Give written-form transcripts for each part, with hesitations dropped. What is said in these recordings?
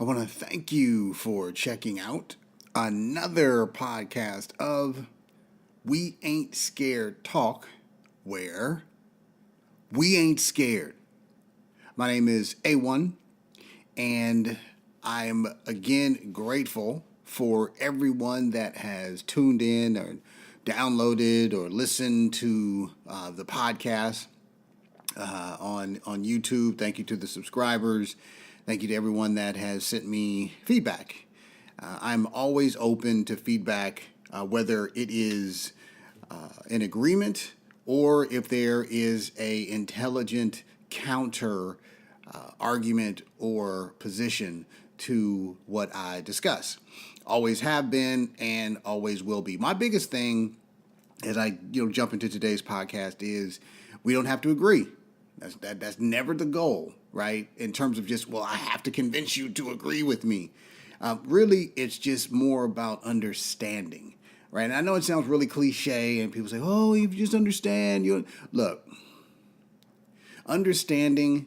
I want to thank you for checking out another podcast of We Ain't Scared Talk, where we ain't scared. My name is A1, and I'm again grateful for everyone that has tuned in or downloaded or listened to the podcast on YouTube. Thank you to the subscribers. Thank you to everyone that has sent me feedback. I'm always open to feedback, whether it is an agreement or if there is a intelligent counter argument or position to what I discuss. Always have been and always will be. My biggest thing as I jump into today's podcast is we don't have to agree. That's never the goal, right? In terms of just, well, I have to convince you to agree with me. Really, it's just more about understanding, right? And I know it sounds really cliche, and people say, "Oh, you just understand." Look, understanding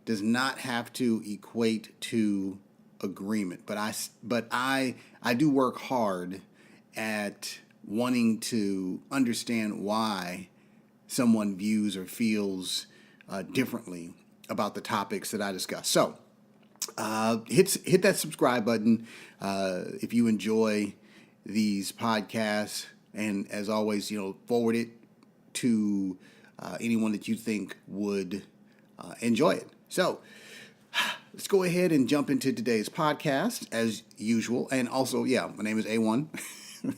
does not have to equate to agreement, but I do work hard at wanting to understand why someone views or feels differently about the topics that I discuss. So hit that subscribe button if you enjoy these podcasts, and as always, forward it to anyone that you think would enjoy it. So let's go ahead and jump into today's podcast as usual. And also, my name is A1.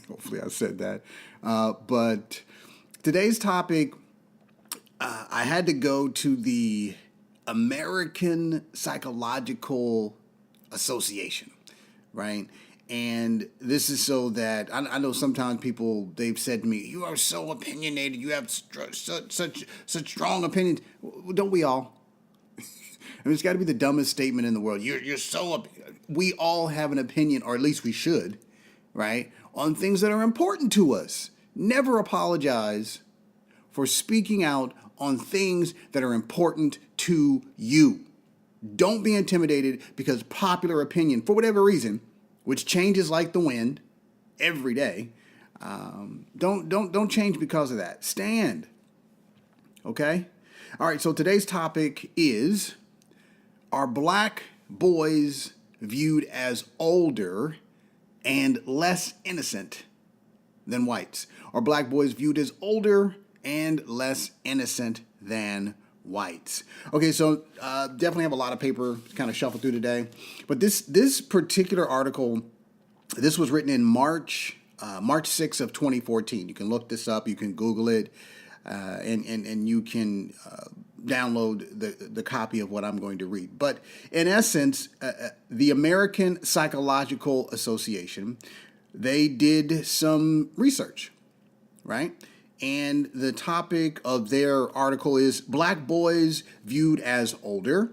Hopefully I said that. But today's topic, I had to go to the American Psychological Association, right? And this is so that I know sometimes they've said to me, "You are so opinionated. You have such strong opinions." Don't we all? I mean, it's got to be the dumbest statement in the world. You're so. We all have an opinion, or at least we should, right, on things that are important to us. Never apologize for speaking out on things that are important to you. Don't be intimidated because popular opinion, for whatever reason, which changes like the wind every day, don't change because of that. Stand. Okay? All right, so today's topic is, are black boys viewed as older and less innocent than whites? Are black boys viewed as older and less innocent than whites? Okay, so definitely have a lot of paper to kind of shuffle through today. But this particular article, this was written in March 6th of 2014. You can look this up. You can Google it, and you can download the copy of what I'm going to read. But in essence, the American Psychological Association, they did some research, right? And the topic of their article is black boys viewed as older,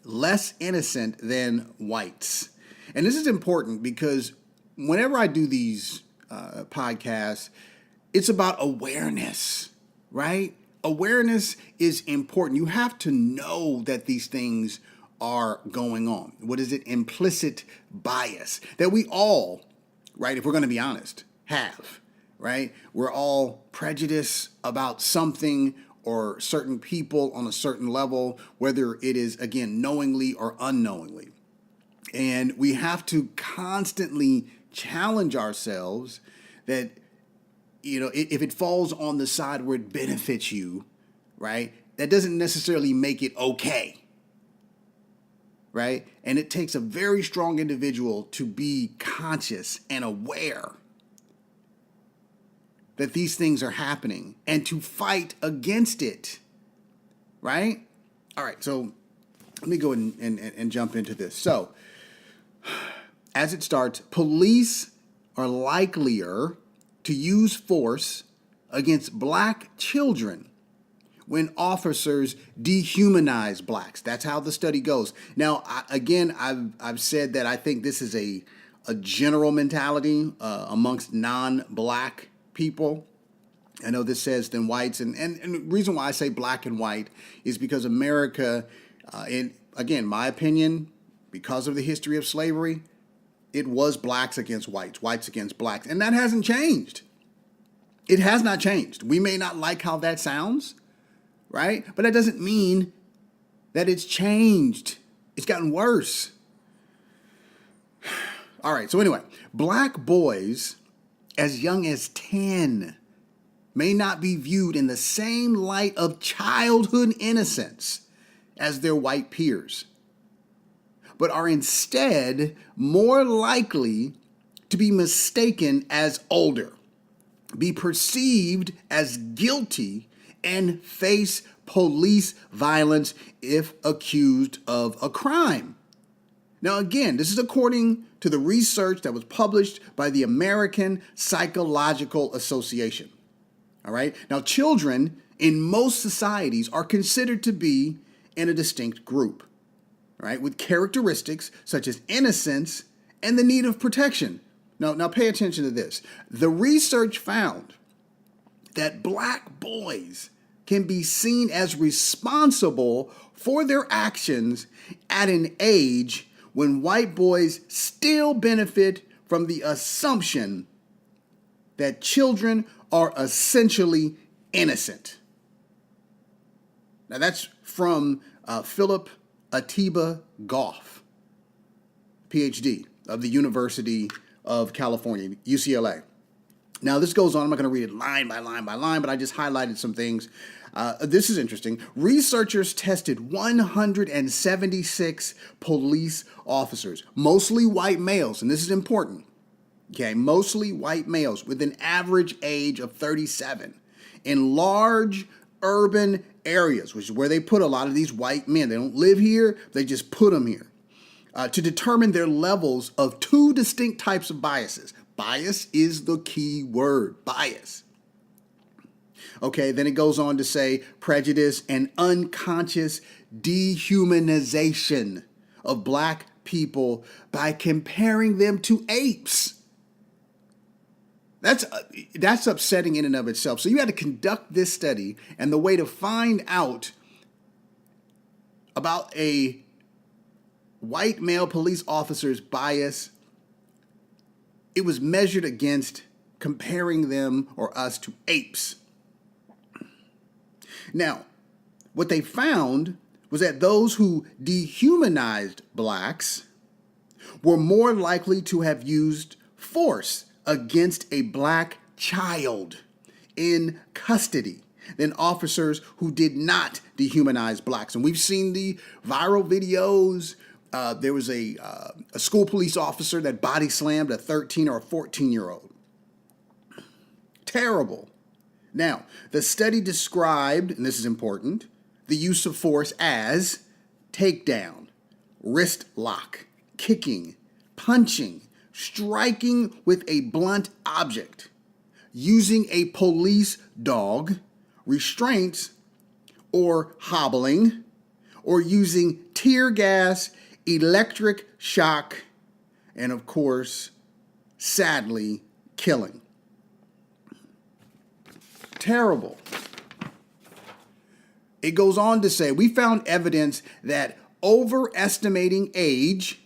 less innocent than whites. And this is important because whenever I do these podcasts, it's about awareness, right? Awareness is important. You have to know that these things are going on. What is it? Implicit bias that we all, right, if we're going to be honest, have. Right? We're all prejudiced about something or certain people on a certain level, whether it is, again, knowingly or unknowingly. And we have to constantly challenge ourselves that, if it falls on the side where it benefits you, right, that doesn't necessarily make it okay. Right? And it takes a very strong individual to be conscious and aware that these things are happening and to fight against it, right? All right, so let me go and jump into this. So, as it starts, police are likelier to use force against black children when officers dehumanize blacks. That's how the study goes. Now, I've said that I think this is a general mentality amongst non-black people. I know this says than whites, and the reason why I say black and white is because America, in again, my opinion, because of the history of slavery, it was blacks against whites, whites against blacks. And that hasn't changed. It has not changed. We may not like how that sounds, right? But that doesn't mean that it's changed. It's gotten worse. All right, so anyway, black boys as young as 10 may not be viewed in the same light of childhood innocence as their white peers, but are instead more likely to be mistaken as older, be perceived as guilty, and face police violence if accused of a crime. Now, again, this is according to the research that was published by the American Psychological Association. All right. Now, children in most societies are considered to be in a distinct group, right, with characteristics such as innocence and the need of protection. Now pay attention to this. The research found that black boys can be seen as responsible for their actions at an age when white boys still benefit from the assumption that children are essentially innocent. Now that's from Philip Atiba Goff, PhD of the University of California, UCLA. Now this goes on. I'm not going to read it line by line by line, but I just highlighted some things. This is interesting. Researchers tested 176 police officers, mostly white males, and this is important. Okay, mostly white males with an average age of 37 in large urban areas, which is where they put a lot of these white men. They don't live here, they just put them here to determine their levels of two distinct types of biases. Bias is the key word, bias. Okay, then it goes on to say prejudice and unconscious dehumanization of black people by comparing them to apes. That's upsetting in and of itself. So you had to conduct this study, and the way to find out about a white male police officer's bias, it was measured against comparing them or us to apes. Now, what they found was that those who dehumanized blacks were more likely to have used force against a black child in custody than officers who did not dehumanize blacks. And we've seen the viral videos. There was a school police officer that body slammed a 13 or a 14-year-old. Terrible. Now, the study described, and this is important, the use of force as takedown, wrist lock, kicking, punching, striking with a blunt object, using a police dog, restraints, or hobbling, or using tear gas, electric shock, and of course, sadly, killing. Terrible. It goes on to say, we found evidence that overestimating age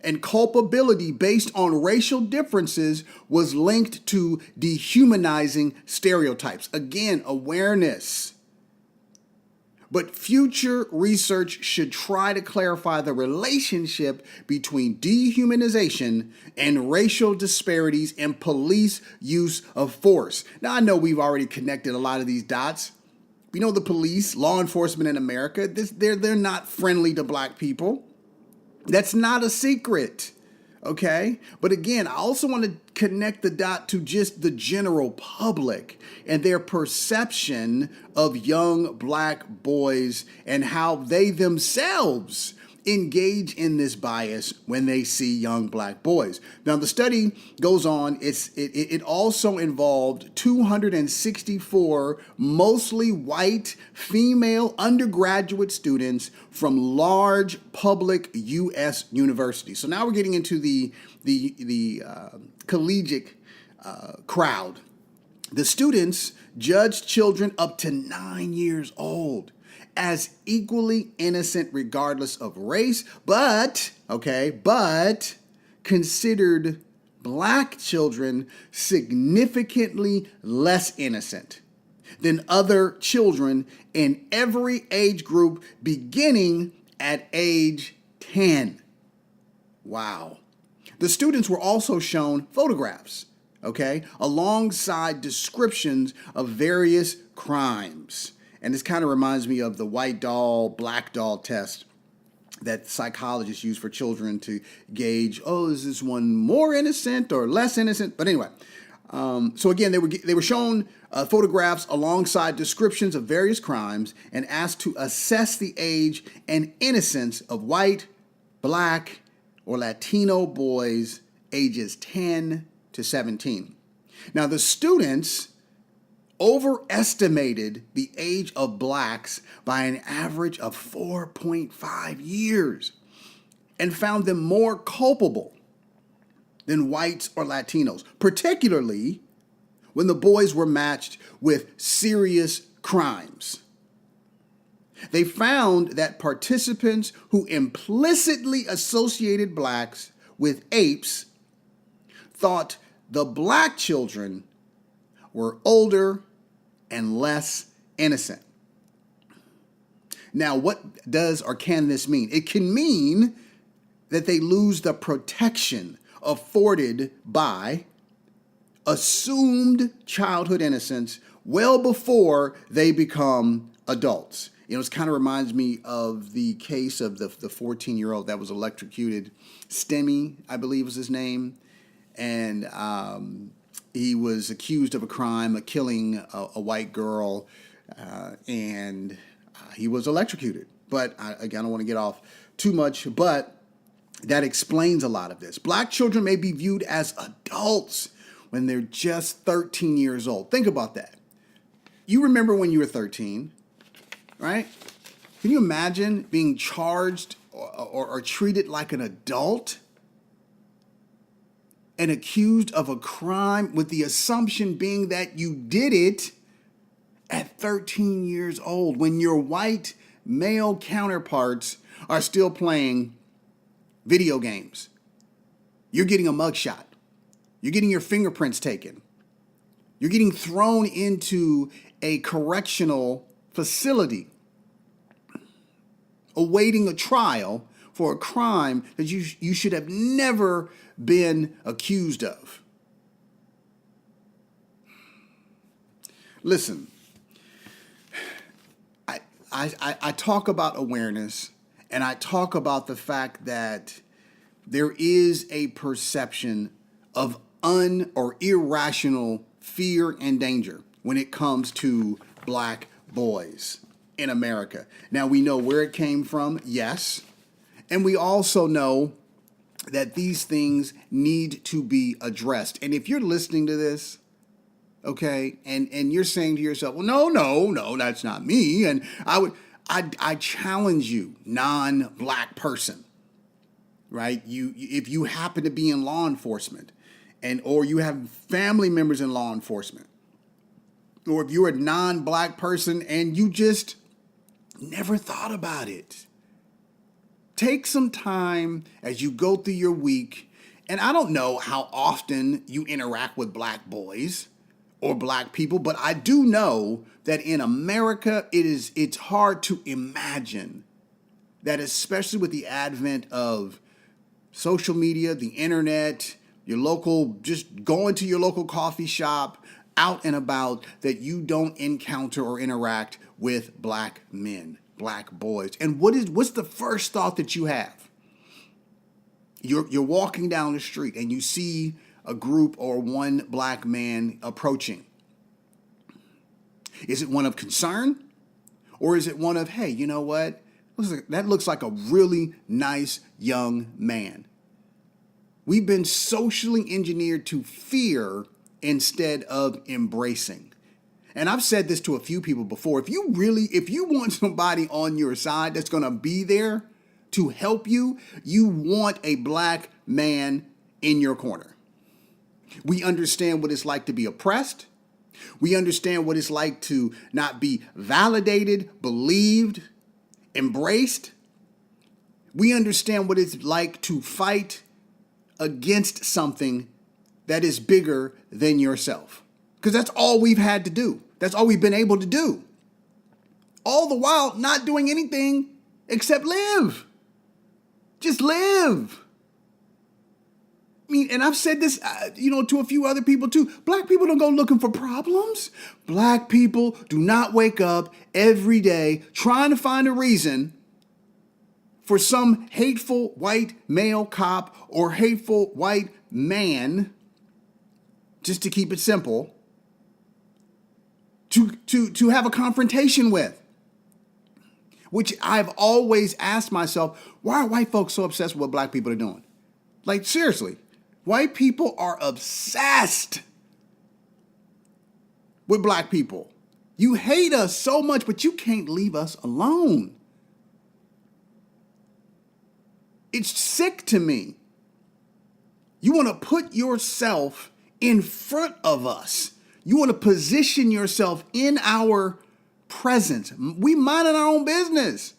and culpability based on racial differences was linked to dehumanizing stereotypes. Again, awareness. But future research should try to clarify the relationship between dehumanization and racial disparities in police use of force. Now, I know we've already connected a lot of these dots. We know the police, law enforcement in America, they're not friendly to black people. That's not a secret, okay? But again, I also want to connect the dot to just the general public and their perception of young black boys and how they themselves engage in this bias when they see young black boys. Now, the study goes on. It also involved 264 mostly white female undergraduate students from large public U.S. universities. So now we're getting into the collegiate crowd. The students judged children up to 9 years old as equally innocent regardless of race, but considered black children significantly less innocent than other children in every age group beginning at age 10. Wow. The students were also shown photographs, alongside descriptions of various crimes. And this kind of reminds me of the white doll, black doll test that psychologists use for children to gauge, is this one more innocent or less innocent? But anyway, so again, they were shown photographs alongside descriptions of various crimes and asked to assess the age and innocence of white, black, or Latino boys ages 10 to 17. Now, the students overestimated the age of blacks by an average of 4.5 years and found them more culpable than whites or Latinos, particularly when the boys were matched with serious crimes. They found that participants who implicitly associated blacks with apes thought the black children were older and less innocent. Now, what does or can this mean? It can mean that they lose the protection afforded by assumed childhood innocence well before they become adults. It kind of reminds me of the case of the 14-year-old that was electrocuted. Stemmy, I believe was his name. And he was accused of a crime, of killing a white girl, and he was electrocuted. But I don't want to get off too much, but that explains a lot of this. Black children may be viewed as adults when they're just 13 years old. Think about that. You remember when you were 13, right? Can you imagine being charged or treated like an adult and accused of a crime with the assumption being that you did it at 13 years old when your white male counterparts are still playing video games? You're getting a mugshot. You're getting your fingerprints taken. You're getting thrown into a correctional facility, awaiting a trial for a crime that you should have never been accused of. Listen, I talk about awareness, and I talk about the fact that there is a perception of or irrational fear and danger when it comes to black boys in America. Now, we know where it came from, yes, and we also know that these things need to be addressed. And if you're listening to this, okay, and you're saying to yourself, well, no, that's not me, and I challenge you, non-black person, right? If you happen to be in law enforcement, or you have family members in law enforcement, or if you're a non-black person and you just never thought about it, take some time as you go through your week. And I don't know how often you interact with black boys or black people, but I do know that in America, it's hard to imagine that, especially with the advent of social media, the internet, just going to your local coffee shop, out and about, that you don't encounter or interact with black men, black boys. And what's the first thought that you have? You're walking down the street and you see a group or one black man approaching. Is it one of concern? Or is it one of, hey, you know what? That looks like a really nice young man. We've been socially engineered to fear instead of embracing. And I've said this to a few people before. If you want somebody on your side that's going to be there to help you, you want a black man in your corner. We understand what it's like to be oppressed. We understand what it's like to not be validated, believed, embraced, we understand what it's like to fight against something that is bigger than yourself. Because that's all we've had to do. That's all we've been able to do. All the while not doing anything except live. Just live. I mean, and I've said this, to a few other people too. Black people don't go looking for problems. Black people do not wake up every day trying to find a reason for some hateful white male cop or hateful white man, just to keep it simple, to have a confrontation with. Which I've always asked myself, why are white folks so obsessed with what black people are doing? Like, seriously, white people are obsessed with black people. You hate us so much, but you can't leave us alone. It's sick to me. You want to put yourself in front of us. You want to position yourself in our presence. We minding our own business.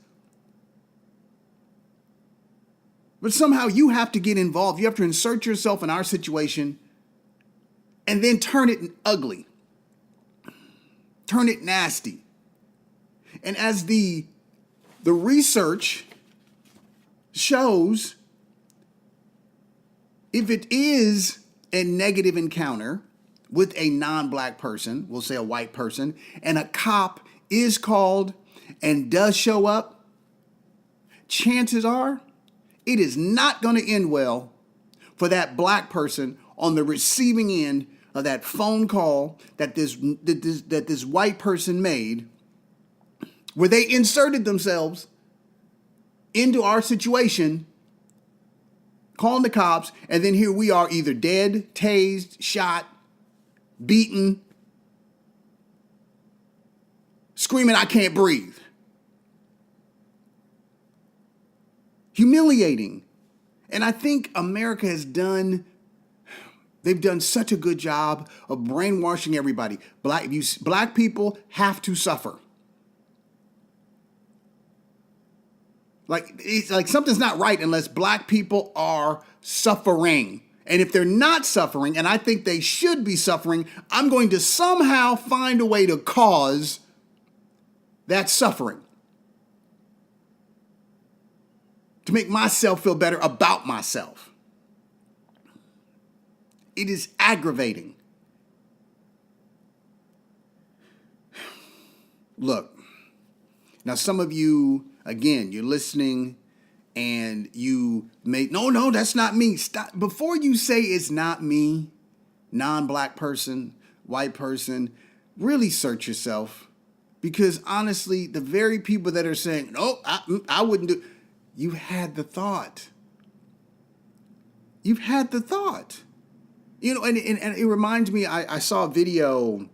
But somehow you have to get involved. You have to insert yourself in our situation and then turn it ugly. Turn it nasty. And as the research shows, if it is a negative encounter with a non-black person, we'll say a white person, and a cop is called and does show up, chances are it is not going to end well for that black person on the receiving end of that phone call that this white person made, where they inserted themselves into our situation, calling the cops, and then here we are either dead, tased, shot, beaten, screaming, "I can't breathe." Humiliating. And I think America they've done such a good job of brainwashing everybody. Black people have to suffer. Like, it's like something's not right unless black people are suffering. And if they're not suffering, and I think they should be suffering, I'm going to somehow find a way to cause that suffering, to make myself feel better about myself. It is aggravating. Look, now some of you, again, you're listening and you may, no, that's not me. Stop. Before you say it's not me, non-black person, white person, really search yourself. Because honestly, the very people that are saying, no, I wouldn't do, you had the thought. You've had the thought. And it reminds me, I saw a video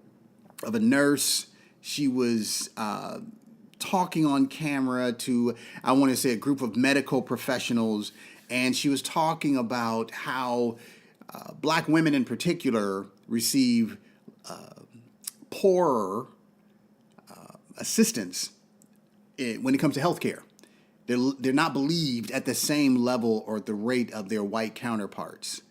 of a nurse. She was talking on camera to, I want to say, a group of medical professionals. And she was talking about how black women in particular receive poorer assistance when it comes to healthcare. They're not believed at the same level or at the rate of their white counterparts,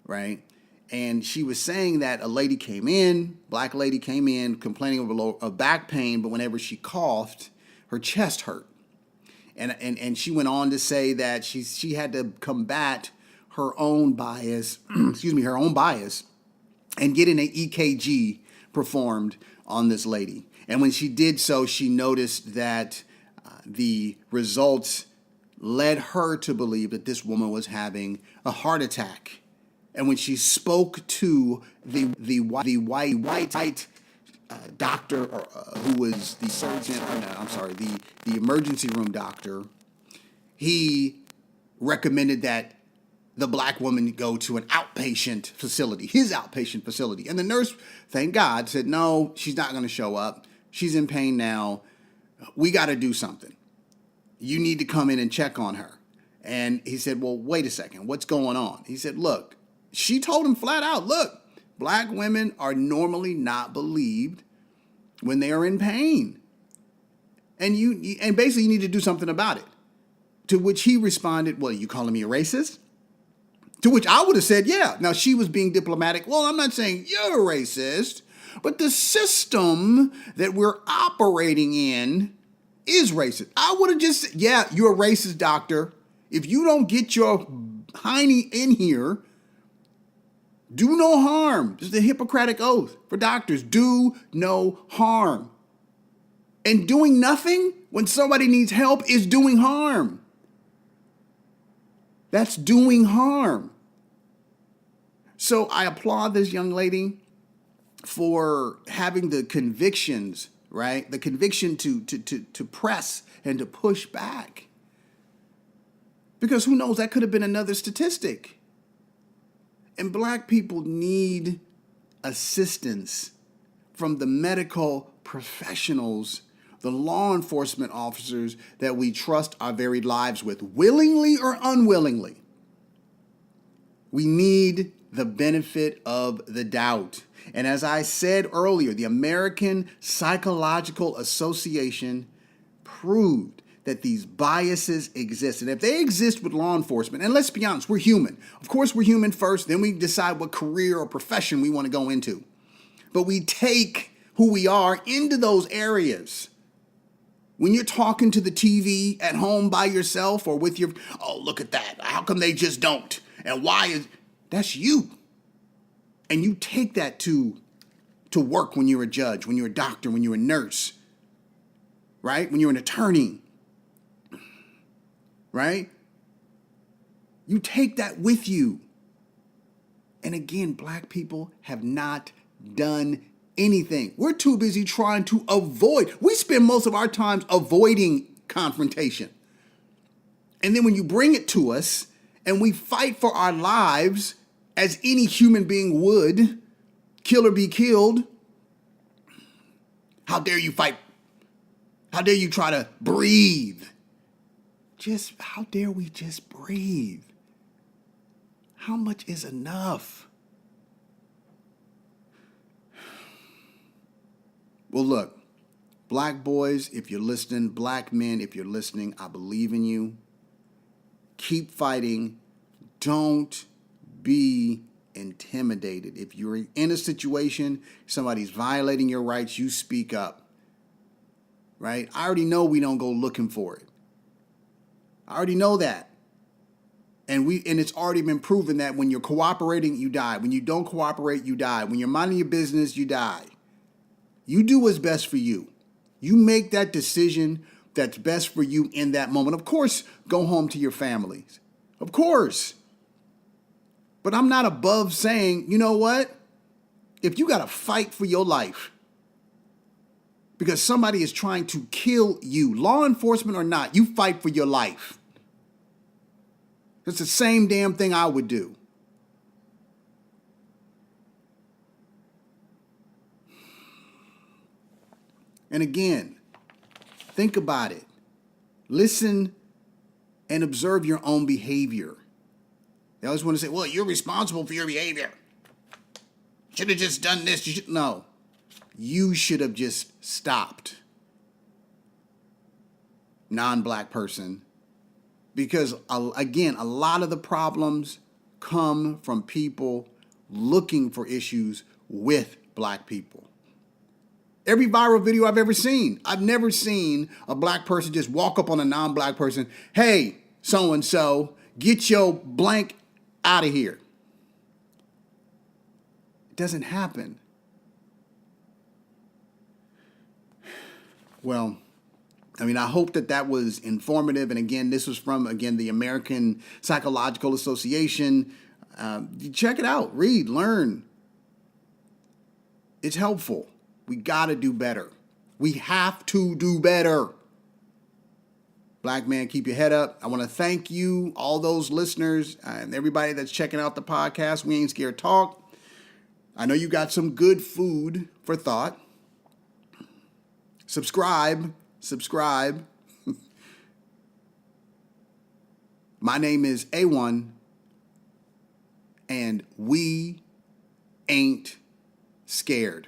right? And she was saying that a lady came in, black lady came in complaining of back pain, but whenever she coughed, her chest hurt. And she went on to say that she had to combat her own bias, her own bias, and get an EKG performed on this lady. And when she did so, she noticed that the results led her to believe that this woman was having a heart attack. And when she spoke to the white doctor who was the surgeon, the emergency room doctor, he recommended that the black woman go to an outpatient facility, his outpatient facility. And the nurse, thank God, said, no, she's not going to show up. She's in pain now. We got to do something. You need to come in and check on her. And he said, well, wait a second. What's going on? He said, look, she told him flat out, look, black women are normally not believed when they are in pain. and basically you need to do something about it. To which he responded, well, you calling me a racist? To which I would have said, yeah. Now she was being diplomatic. Well, I'm not saying you're a racist, but the system that we're operating in is racist. I would have just said, yeah, you're a racist, doctor. If you don't get your hiney in here, do no harm. This is the Hippocratic Oath for doctors. Do no harm. And doing nothing when somebody needs help is doing harm. That's doing harm. So I applaud this young lady for having the convictions, right? The conviction to press and to push back. Because who knows, that could have been another statistic. And black people need assistance from the medical professionals, the law enforcement officers that we trust our very lives with, willingly or unwillingly. We need the benefit of the doubt. And as I said earlier, the American Psychological Association proved that these biases exist. And if they exist with law enforcement, and let's be honest, we're human. Of course, we're human first, then we decide what career or profession we want to go into. But we take who we are into those areas. When you're talking to the TV at home by yourself or with your, oh, look at that. How come they just don't? And why is, that's you. And you take that to work when you're a judge, when you're a doctor, when you're a nurse, right? When you're an attorney, right? You take that with you. And again, black people have not done anything. We're too busy trying to avoid. We spend most of our time avoiding confrontation. And then when you bring it to us and we fight for our lives as any human being would, kill or be killed, how dare you fight? How dare you try to breathe? Just, how dare we just breathe? How much is enough? Well, look, black boys, if you're listening, black men, if you're listening, I believe in you. Keep fighting. Don't be intimidated. If you're in a situation, somebody's violating your rights, you speak up. Right? I already know we don't go looking for it. I already know that. And it's already been proven that when you're cooperating, you die. When you don't cooperate, you die. When you're minding your business, you die. You do what's best for you. You make that decision that's best for you in that moment. Of course, go home to your families. Of course. But I'm not above saying, you know what? If you got to fight for your life because somebody is trying to kill you, law enforcement or not, you fight for your life. It's the same damn thing I would do. And again, think about it. Listen and observe your own behavior. They always want to say, well, you're responsible for your behavior. Should have just done this. No, you should have just stopped. Non-black person. Because, again, a lot of the problems come from people looking for issues with black people. Every viral video I've ever seen, I've never seen a black person just walk up on a non-black person, hey, so-and-so, get your blank out of here. It doesn't happen. Well, I mean, I hope that was informative. And again, this was from, the American Psychological Association. Check it out. Read, learn. It's helpful. We got to do better. We have to do better. Black man, keep your head up. I want to thank you, all those listeners, and everybody that's checking out the podcast. We Ain't Scared Talk. I know you got some good food for thought. Subscribe. My name is A1, and we ain't scared.